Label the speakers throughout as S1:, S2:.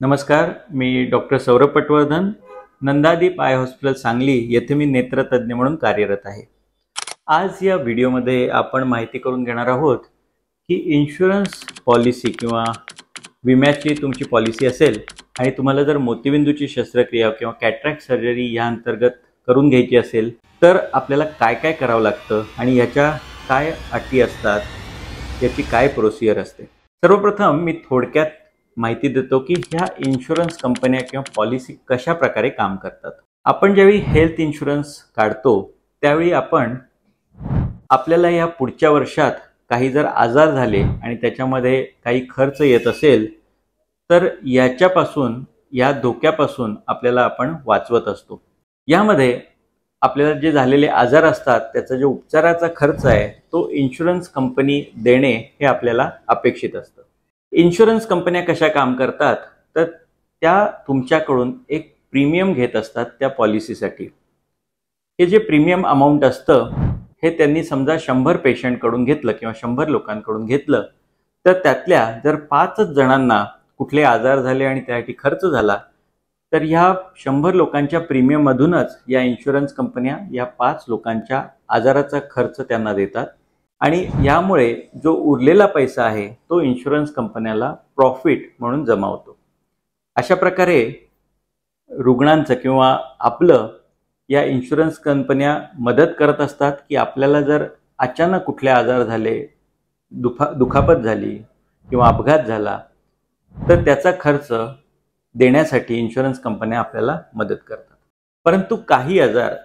S1: नमस्कार, मी doctor Saurabh Patwardhan, Nandadeep eye hospital Sangli येथे मी नेत्रतज्ञ म्हणून कार्यरत आहे। आज या व्हिडिओमध्ये आपण माहिती करून घेणार आहोत की इन्शुरन्स पॉलिसी किंवा विम्याची तुमची पॉलिसी असेल आणि तुम्हाला जर मोतीबिंदूची शस्त्रक्रिया किंवा कॅटरॅक्ट सर्जरी या अंतर्गत करून घ्यायची असेल तर आपल्याला काय काय करावं लागतं आणि याच्या काय अटी असतात, याची काय प्रोसिजर असते। सर्वप्रथम मी थोडक्यात माहिती देतो की ह्या इन्शुरन्स कंपन्या किंवा पॉलिसी कशा प्रकारे काम करतात। आपण ज्यावेळी हेल्थ इन्शुरन्स काढतो त्यावेळी आपल्याला या पुढच्या वर्षात काही जर आजार झाले आणि त्याच्यामध्ये काही खर्च येत असेल तर या धोक्यापासून आपल्याला आपण वाचवत असतो। यामध्ये आपल्याला जे झालेले आजार असतात त्याचा जो उपचाराचा खर्च आहे तो इन्शुरन्स कंपनी देणे हे आपल्याला अपेक्षित असतं। इन्शुरन्स कंपन्या कशा काम करतात तर त्या तुमच्याकडून एक प्रीमियम घेत असतात त्या पॉलिसीसाठी। हे जे प्रीमियम अमाउंट असतं हे त्यांनी समजा 100 पेशंटकडून घेतलं किंवा 100 लोकांकडून घेतलं तर त्यातल्या जर 5 जणांना कुठले आजार झाले आणि त्यासाठी खर्च झाला तर ह्या 100 लोकांच्या प्रीमियम मधूनच या इन्शुरन्स कंपन्या या 5 लोकांच्या आजाराचा खर्च त्यांना देतात आणि यामुळे जो उरलेला पैसा आहे तो इन्शुरन्स कंपन्याला प्रॉफिट म्हणून जमा होतो। अशा प्रकारे रुग्णांचं किंवा आपलं या इन्शुरन्स कंपन्या मदत करत असतात की आपल्याला जर अचानक कुठले आजार झाले, दुखापत झाली किंवा अपघात झाला तर त्याचा खर्च देण्यासाठी इन्शुरन्स कंपन्या आपल्याला मदत करतात। परंतु काही आजार,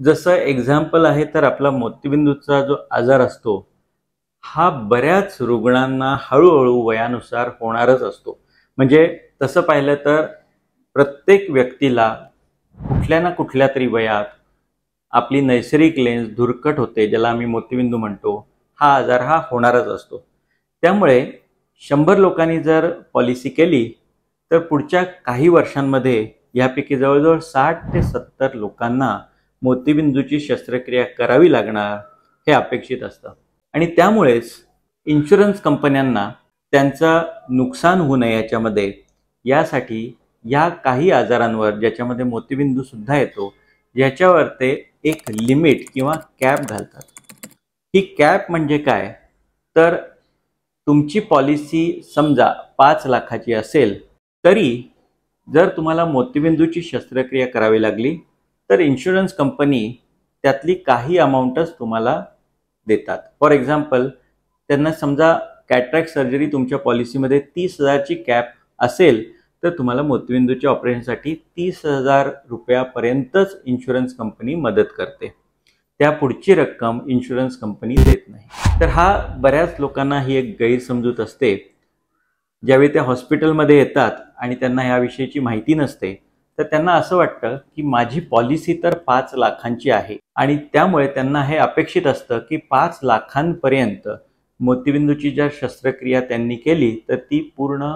S1: जसं एक्झाम्पल आहे तर आपला मोतीबिंदूचा जो आजार असतो हा बऱ्याच रुग्णांना हळूहळू वयानुसार होणारच असतो। म्हणजे तसं पाहिलं तर प्रत्येक व्यक्तीला कुठल्या ना कुठल्या तरी वयात आपली नैसर्गिक लेन्स धुरकट होते, ज्याला आम्ही मोतीबिंदू म्हणतो, हा आजार हा होणारच असतो। त्यामुळे 100 लोकांनी जर पॉलिसी केली तर पुढच्या काही वर्षांमध्ये यापैकी जवळजवळ 60 ते 70 लोकांना मोतीबिंदूची शस्त्रक्रिया करावी लागणार हे अपेक्षित असतं आणि त्यामुळेच इन्शुरन्स कंपन्यांना त्यांचं नुकसान होऊ नये यासाठी या काही आजारांवर ज्याच्यामध्ये मोतीबिंदू सुद्धा येतो याच्यावर ते एक लिमिट किंवा कॅप घालतात। ही कॅप म्हणजे काय तर तुमची पॉलिसी समजा 5 लाखाची असेल तरी जर तुम्हाला मोतीबिंदूची शस्त्रक्रिया करावी लागली तर इन्शुरन्स कंपनी त्यातली काही अमाउंटच तुम्हाला देतात। फॉर एक्झाम्पल त्यांना समजा कॅटरॅक्ट सर्जरी तुमच्या पॉलिसीमध्ये 30,000ची कॅप असेल तर तुम्हाला मोतीबिंदूच्या ऑपरेशनसाठी 30,000 रुपयापर्यंतच इन्शुरन्स कंपनी मदत करते, त्या पुढची रक्कम इन्शुरन्स कंपनी देत नाही। तर हा बऱ्याच लोकांना ही एक गैरसमजूत असते। ज्यावेळी ते हॉस्पिटलमध्ये येतात आणि त्यांना याविषयीची माहिती नसते तर त्यांना असं वाटतं की माझी पॉलिसी तर 5 लाखांची आहे आणि त्यामुळे त्यांना हे अपेक्षित असतं की 5 लाखांपर्यंत मोतीबिंदूची जर शस्त्रक्रिया त्यांनी केली तर ती पूर्ण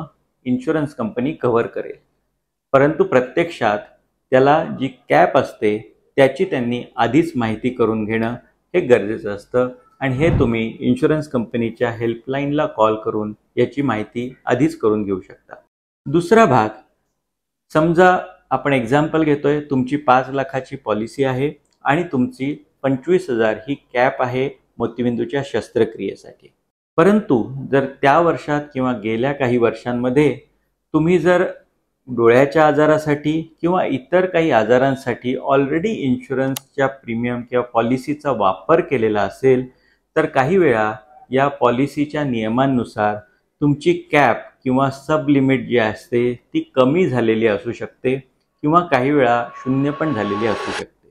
S1: इन्शुरन्स कंपनी कव्हर करेल। परंतु प्रत्यक्षात त्याला जी कॅप असते त्याची त्यांनी आधीच माहिती करून घेणं हे गरजेचं असतं आणि हे तुम्ही इन्शुरन्स कंपनीच्या हेल्पलाईनला कॉल करून याची माहिती आधीच करून घेऊ शकता। दुसरा भाग, समजा आपण एक्झाम्पल घेतोय, तुमची 5 लाखाची पॉलिसी आहे आणि तुमची 25,000 ही कॅप आहे मोतीबिंदूच्या शस्त्रक्रियेसाठी। परंतु जर त्या वर्षात किंवा गेल्या काही वर्षांमध्ये तुम्ही जर डोळ्याच्या आजारासाठी किंवा इतर काही आजारांसाठी ऑलरेडी इन्शुरन्सच्या प्रीमियम किंवा पॉलिसीचा वापर केलेला असेल तर काही वेळा या पॉलिसीच्या नियमांनुसार तुमची कॅप किंवा सब लिमिट जी असते ती कमी झालेली असू शकते किंवा काही वेळा शून्य पण झालेली असू शकते।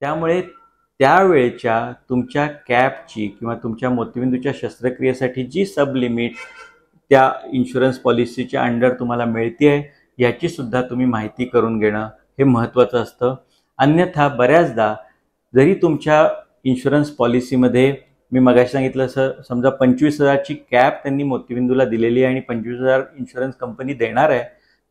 S1: त्यामुळे त्यावेळेच्या तुमच्या कॅपची किंवा तुमच्या मोतीबिंदूच्या शस्त्रक्रियेसाठी जी सब लिमिट त्या इन्शुरन्स पॉलिसीच्या अंडर तुम्हाला मिळते आहे याची सुद्धा तुम्ही माहिती करून घेणं हे महत्त्वाचं असतं। अन्यथा बऱ्याचदा जरी तुमच्या इन्शुरन्स पॉलिसीमध्ये मी मगाशी सांगितलं समजा 25,000ची कॅप त्यांनी मोतीबिंदूला दिलेली आहे आणि 25,000 इन्शुरन्स कंपनी देणार आहे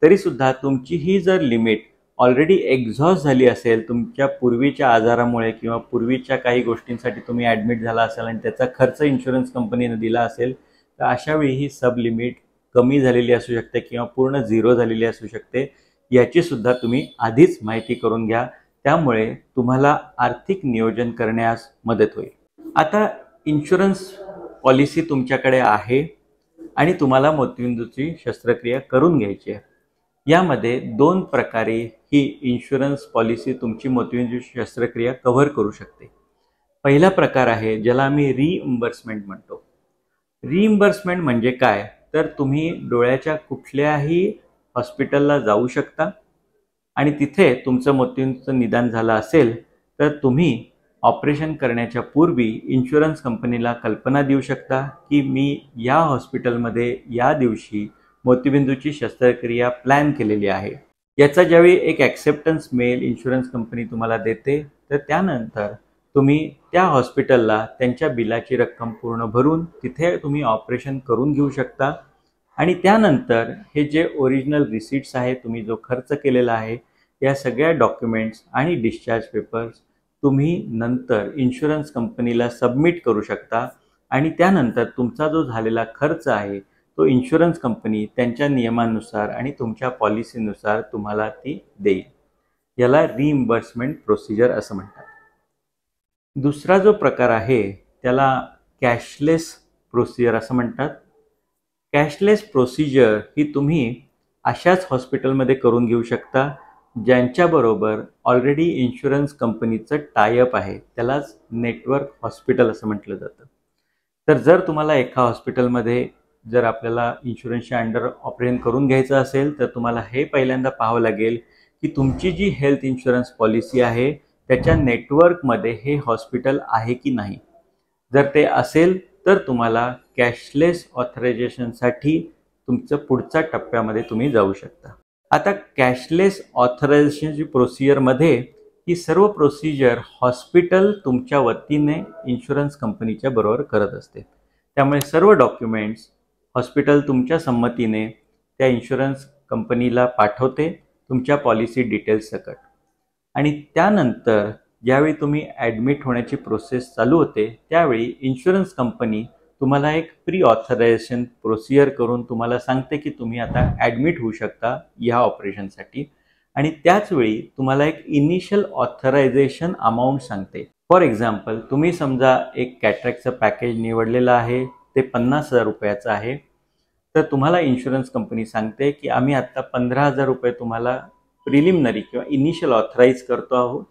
S1: तरी सुद्धा तुमची ही जर लिमिट ऑलरेडी एक्झॉस्ट झाली असेल, तुमच्या पूर्वीच्या आजारामुळे किंवा पूर्वीच्या काही गोष्टींसाठी तुम्ही ॲडमिट झाला असाल आणि त्याचा खर्च इन्शुरन्स कंपनीने दिला असेल तर अशा वेळी ही सब लिमिट कमी झालेली असू शकते किंवा पूर्ण झिरो झालेली असू शकते, याची सुद्धा तुम्ही आधीच माहिती करून घ्या. त्यामुळे तुम्हाला आर्थिक नियोजन करण्यास मदत होईल. आता इन्शुरन्स पॉलिसी तुमच्याकडे आहे आणि तुम्हाला मोतीबिंदूची शस्त्रक्रिया करून घ्यायची आहे. यामध्ये 2 प्रकारे ही इन्शुरन्स पॉलिसी तुमची मोतीबिंदूची शस्त्रक्रिया कव्हर करू शकते. पहिला प्रकार आहे ज्याला आम्ही रिइम्बर्समेंट म्हणतो. रिइम्बर्समेंट म्हणजे काय, तर तुम्ही डोळ्याच्या कुठल्याही हॉस्पिटलला जाऊ शकता आणि तिथे तुमचं मोतीबिंदूचं निदान झालं असेल तर तुम्ही ऑपरेशन करण्याच्या पूर्वी इन्शुरन्स कंपनीला कल्पना देऊ शकता की मी या हॉस्पिटलमध्ये या दिवशी मोतीबिंदूची शस्त्रक्रिया प्लॅन केलेली आहे. याचा ज्यावेळी एक ॲक्सेप्टन्स मेल इन्शुरन्स कंपनी तुम्हाला देते, तर त्यानंतर तुम्ही त्या हॉस्पिटलला त्यांच्या बिलाची रक्कम पूर्ण भरून तिथे तुम्ही ऑपरेशन करून घेऊ शकता. आणि त्यानंतर हे जे ओरिजिनल रिसिट्स आहे, तुम्ही जो खर्च केलेला आहे, या सगळ्या डॉक्युमेंट्स आणि डिस्चार्ज पेपर्स तुम्ही नंतर इन्शुरन्स कंपनीला सबमिट करू शकता. आणि त्यानंतर तुमचा जो झालेला खर्च आहे तो इन्शुरन्स कंपनी त्यांच्या नियमानुसार आणि तुमच्या पॉलिसीनुसार तुम्हाला ती देईल. याला रिइम्बर्समेंट प्रोसिजर असं म्हणतात. दुसरा जो प्रकार आहे त्याला कॅशलेस प्रोसिजर असं म्हणतात. कॅशलेस प्रोसिजर ही तुम्ही अशाच हॉस्पिटलमध्ये करून घेऊ शकता ज्यांच्याबरोबर ऑलरेडी इन्शुरन्स कंपनीचं टायअप आहे. त्यालाच नेटवर्क हॉस्पिटल असं म्हटलं जातं. तर जर तुम्हाला एका हॉस्पिटलमध्ये जर आपल्याला इन्शुरन्सच्या अंडर ऑपरेशन करून घ्यायचं असेल तर तुम्हाला हे पहिल्यांदा पाहावं लागेल की तुमची जी हेल्थ इन्शुरन्स पॉलिसी आहे त्याच्या नेटवर्कमध्ये हे हॉस्पिटल आहे की नाही. जर ते असेल तर तुम्हाला कॅशलेस ऑथरायझेशनसाठी तुमचं पुढच्या टप्प्यामध्ये तुम्ही जाऊ शकता. आता कॅशलेस ऑथरायझेशनची प्रोसिजरमध्ये ही सर्व प्रोसिजर हॉस्पिटल तुमच्या वतीने इन्शुरन्स कंपनीच्या बरोबर करत असते. त्यामुळे सर्व डॉक्युमेंट्स हॉस्पिटल तुमच्या संमतीने त्या इन्शुरन्स कंपनीला पाठवते तुमच्या पॉलिसी डिटेल्स सकट. आणि त्यानंतर ज्यावेळी तुम्ही ॲडमिट होण्याची प्रोसेस चालू होते त्यावेळी इन्शुरन्स कंपनी तुम्हाला एक प्री ऑथरायझेशन प्रोसिजर करून तुम्हाला सांगते की तुम्ही आता ॲडमिट होऊ शकता या ऑपरेशनसाठी. आणि त्याचवेळी तुम्हाला एक इनिशियल ऑथरायझेशन अमाऊंट सांगते. फॉर एक्झाम्पल, तुम्ही समजा एक कॅटरॅक्टचं पॅकेज निवडलेलं आहे, ते 50,000 रुपयाचं आहे. तर तुम्हाला इन्शुरन्स कंपनी सांगते की आम्ही आत्ता 15,000 रुपये तुम्हाला प्रिलिमिनरी किंवा इनिशियल ऑथराईज करतो आहोत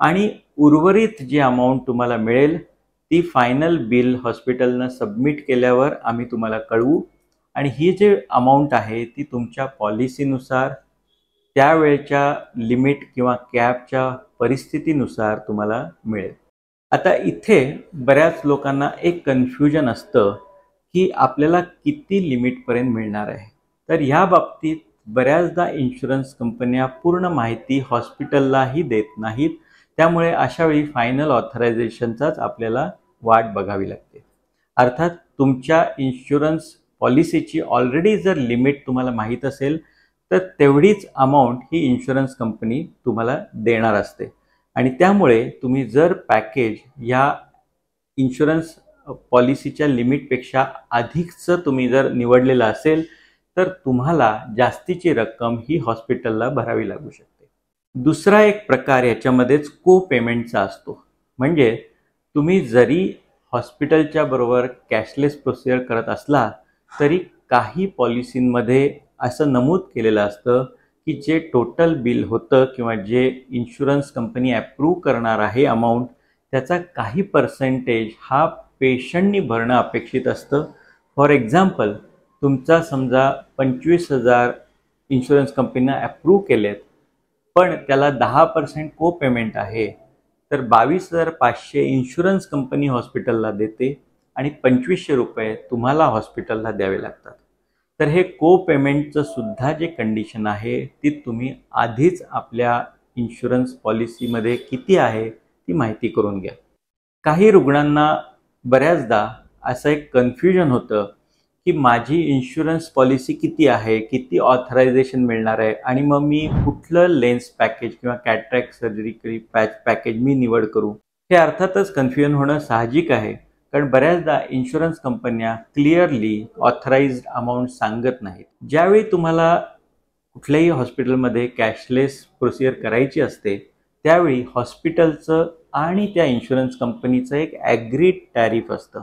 S1: आणि उर्वरित जी अमाऊंट तुम्हाला मिळेल ती फायनल बिल हॉस्पिटलनं सबमिट केल्यावर आम्ही तुम्हाला कळवू. आणि ही जे अमाऊंट आहे ती तुमच्या पॉलिसीनुसार त्यावेळच्या लिमिट किंवा कॅपच्या परिस्थितीनुसार तुम्हाला मिळेल. आता इथे बऱ्याच लोकांना एक कन्फ्युजन असतं की आपल्याला किती लिमिटपर्यंत मिळणार आहे. तर ह्या बाबतीत बऱ्याचदा इन्शुरन्स कंपन्या पूर्ण माहिती हॉस्पिटललाही देत नाहीत. त्यामुळे अशावेळी फायनल ऑथरायझेशनचाच आपल्याला वाट बघावी लागते. अर्थात तुमच्या इन्शुरन्स पॉलिसीची ऑलरेडी जर लिमिट तुम्हाला माहीत असेल तर तेवढीच अमाऊंट ही इन्शुरन्स कंपनी तुम्हाला देणार असते. आणि त्यामुळे तुम्ही जर पॅकेज या इन्शुरन्स पॉलिसीच्या लिमिटपेक्षा अधिकचं तुम्ही जर निवडलेलं असेल तर तुम्हाला जास्तीची रक्कम ही हॉस्पिटलला भरावी लागू शकते. दुसरा एक प्रकार याच्यामध्येच को पेमेंटचा असतो. म्हणजे तुम्ही जरी हॉस्पिटलच्या बरोबर कॅशलेस प्रोसिजर करत असला तरी काही पॉलिसींमध्ये असं नमूद केलेलं असतं की जे टोटल बिल होतं किंवा जे इन्शुरन्स कंपनी ॲप्रूव्ह करणार आहे अमाऊंट त्याचा काही पर्सेंटेज हा पेशंटनी भरणं अपेक्षित असतं. फॉर एक्झाम्पल, तुमचा समजा 25,000 इन्शुरन्स कंपनीनं ॲप्रूव्ह केलेत पण त्याला 10% को पेमेंट आहे तर 22,500 इन्शुरन्स कंपनी हॉस्पिटलला देते आणि 2,500 रुपये तुम्हाला हॉस्पिटलला द्यावे लागतात. तर हे को पेमेंटचं सुद्धा जे कंडिशन आहे ती तुम्ही आधीच आपल्या इन्शुरन्स पॉलिसीमध्ये किती आहे ती माहिती करून घ्या. काही रुग्णांना बऱ्याचदा असं एक कन्फ्युजन होतं की माझी इन्शुरन्स पॉलिसी किती आहे, किती ऑथरायझेशन मिळणार आहे आणि मग मी कुठलं लेन्स पॅकेज किंवा कॅटरॅक्ट सर्जरी पॅकेज मी निवड करू. हे अर्थातच कन्फ्युजन होणं साहजिक आहे. कारण बऱ्याचदा इन्शुरन्स कंपन्या क्लिअरली ऑथराइज्ड अमाऊंट सांगत नाहीत. ज्यावेळी तुम्हाला कुठल्याही हॉस्पिटलमध्ये कॅशलेस प्रोसिजर करायची असते त्यावेळी हॉस्पिटलचं आणि त्या इन्शुरन्स कंपनीचं एक ॲग्रीड टॅरिफ असतं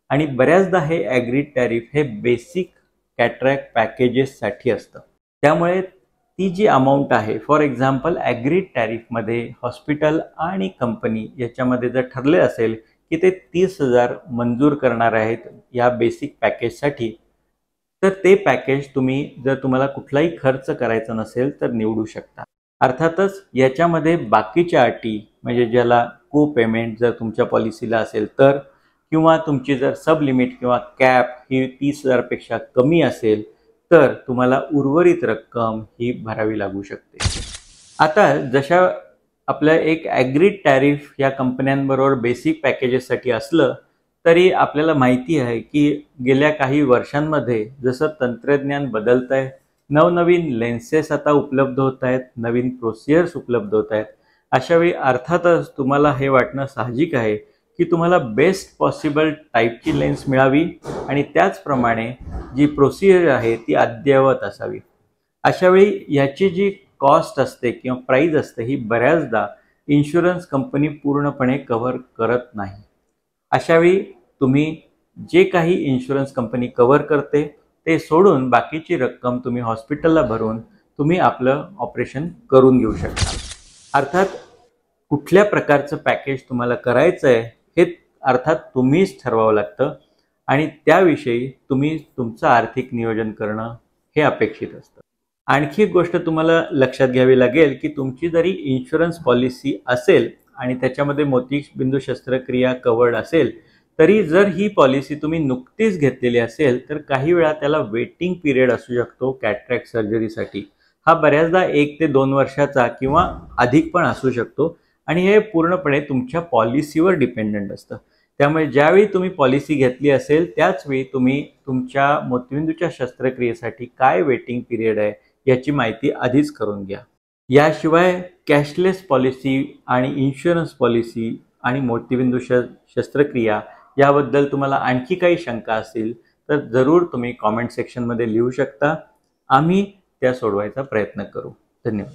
S1: आणि बऱ्याचदा हे ॲग्रीड टॅरिफ हे बेसिक कॅटरॅक्ट पॅकेजेससाठी असतं. त्यामुळे ती जी अमाऊंट आहे, फॉर एक्झाम्पल ॲग्रीड टॅरिफमध्ये हॉस्पिटल आणि कंपनी याच्यामध्ये जर ठरले असेल की ते 30,000 मंजूर करणार आहेत या बेसिक पॅकेजसाठी, तर ते पॅकेज तुम्ही जर तुम्हाला कुठलाही खर्च करायचा नसेल तर निवडू शकता. अर्थातच याच्यामध्ये बाकीच्या अटी म्हणजे ज्याला को पेमेंट जर तुमच्या पॉलिसीला असेल तर, किंवा तुमची जर सब लिमिट किंवा कॅप ही 30,000 पेक्षा कमी असेल तर तुम्हाला उर्वरित रक्कम ही भरावी लागू शकते. आता जशा आपल्या एक ॲग्रीड टॅरिफ या कंपन्यांबरोबर बेसिक पॅकेजेससाठी असलं तरी आपल्याला माहिती आहे की गेल्या काही वर्षांमध्ये जसं तंत्रज्ञान बदलत आहे, नवनवीन लेन्सेस आता उपलब्ध होत आहेत, नवीन प्रोसिजर्स उपलब्ध होत आहेत, अशावेळी अर्थातच तुम्हाला हे वाटणं साहजिक आहे की तुम्हाला बेस्ट पॉसिबल टाईपची लेन्स मिळावी आणि त्याचप्रमाणे जी प्रोसिजर आहे ती अद्ययावत असावी. अशावेळी याची जी कॉस्ट असते किंवा प्राईज असते ही बऱ्याचदा इन्शुरन्स कंपनी पूर्णपणे कव्हर करत नाही. अशावेळी तुम्ही जे काही इन्शुरन्स कंपनी कव्हर करते ते सोडून बाकीची रक्कम तुम्ही हॉस्पिटलला भरून तुम्ही आपलं ऑपरेशन करून घेऊ शकता. अर्थात कुठल्या प्रकारचं पॅकेज तुम्हाला करायचं आहे हे अर्थात तुम्हीच ठरवावं लागतं आणि त्याविषयी तुम्ही तुमचं आर्थिक नियोजन करणं हे अपेक्षित असतं. आणखी एक गोष्ट तुम्हाला लक्षात घ्यावी लागेल की तुमची जरी इन्शुरन्स पॉलिसी असेल आणि त्याच्यामध्ये मोतीबिंदू शस्त्रक्रिया कव्हर्ड असेल तरी जर ही पॉलिसी तुम्ही नुकतीच घेतलेली असेल तर काही वेळा त्याला वेटिंग पिरियड असू शकतो कॅटरॅक्ट सर्जरीसाठी. हा बऱ्याचदा 1 ते 2 वर्षाचा किंवा अधिक पण असू शकतो आणि हे पूर्णपणे तुमच्या पॉलिसीवर डिपेंडंट असतं. त्यामुळे ज्यावेळी तुम्ही पॉलिसी घेतली असेल त्याचवेळी तुम्ही तुमच्या मोतीबिंदूच्या शस्त्रक्रियेसाठी काय वेटिंग पिरियड आहे याची माहिती आधीच करून घ्या. याशिवाय कॅशलेस पॉलिसी आणि इन्शुरन्स पॉलिसी आणि मोतीबिंदू शस्त्रक्रिया याबद्दल तुम्हाला आणखी काही शंका असतील तर जरूर तुम्ही कॉमेंट सेक्शनमध्ये लिहू शकता. आम्ही त्या सोडवायचा प्रयत्न करू. धन्यवाद.